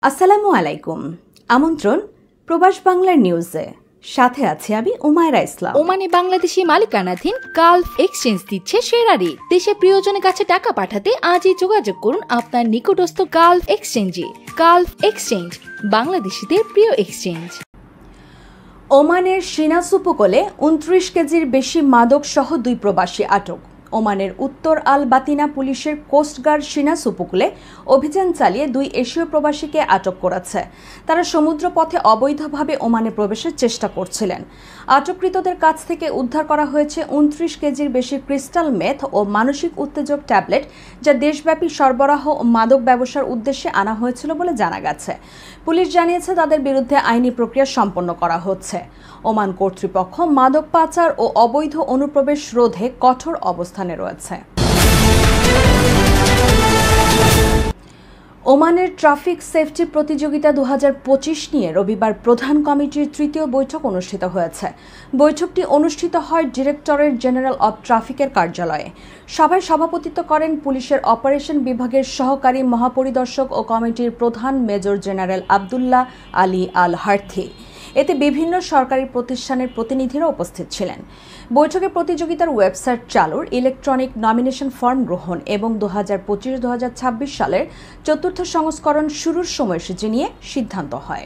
আসসালামু আলাইকুম। আমন্ত্রণ প্রবাস বাংলার নিউজে। সাথে আছি আমি উমায়রা ইসলাম। ওমানে বাংলাদেশি মালিকানাধীন গালফ এক্সচেঞ্জ দিচ্ছে সেরা রেট। দেশে প্রিয়জনের কাছে টাকা পাঠাতে আজই যোগাযোগ করুন আপনার নিকটস্থ গালফ এক্সচেঞ্জে। গালফ এক্সচেঞ্জ, বাংলাদেশিদের প্রিয় এক্সচেঞ্জ। ওমানের সিনাস উপকূলে 29 কেজির বেশি মাদক সহ 2 প্রবাসী আটক। ওমানের উত্তর আল বাতিনা পুলিশের কোস্টগার্ড সিনাস উপকূলে অভিযান চালিয়ে 2 এশীয় প্রবাসীকে আটক করেছে। তারা সমুদ্রপথে অবৈধভাবে ওমানে প্রবেশের চেষ্টা করছিলেন। আটককৃতদের কাছ থেকে উদ্ধার করা হয়েছে 29 কেজির বেশি ক্রিস্টাল মেথ ও মানসিক উত্তেজক ট্যাবলেট, যা দেশব্যাপী সরবরাহ ও মাদক ব্যবসার উদ্দেশ্যে আনা হয়েছিল বলে জানা গেছে। পুলিশ জানিয়েছে তাদের বিরুদ্ধে আইনি প্রক্রিয়া সম্পন্ন করা হচ্ছে। ওমান কর্তৃপক্ষ মাদক পাচার ও অবৈধ অনুপ্রবেশ রোধে কঠোর অবস্থানে রয়েছে। ওমানের ট্রাফিক সেফটি প্রতিযোগিতা 2025 নিয়ে রবিবার প্রধান কমিটির 3য় বৈঠক অনুষ্ঠিত হয়েছে। বৈঠকটি অনুষ্ঠিত হয় ডিরেক্টরেট জেনারেল অব ট্রাফিকের কার্যালয়ে। সভায় সভাপতিত্ব করেন পুলিশের অপারেশন বিভাগের সহকারী মহাপরিদর্শক ও কমিটির প্রধান মেজর জেনারেল আবদুল্লাহ আলী আল হার্থি। এতে বিভিন্ন সরকারি প্রতিষ্ঠানের প্রতিনিধিরা উপস্থিত ছিলেন। বৈঠকে প্রতিযোগিতার ওয়েবসাইট চালুর, ইলেকট্রনিক নমিনেশন ফর্ম গ্রহণ এবং 2025-2026 সালের 4র্থ সংস্করণ শুরুর সময়সূচি নিয়ে সিদ্ধান্ত হয়।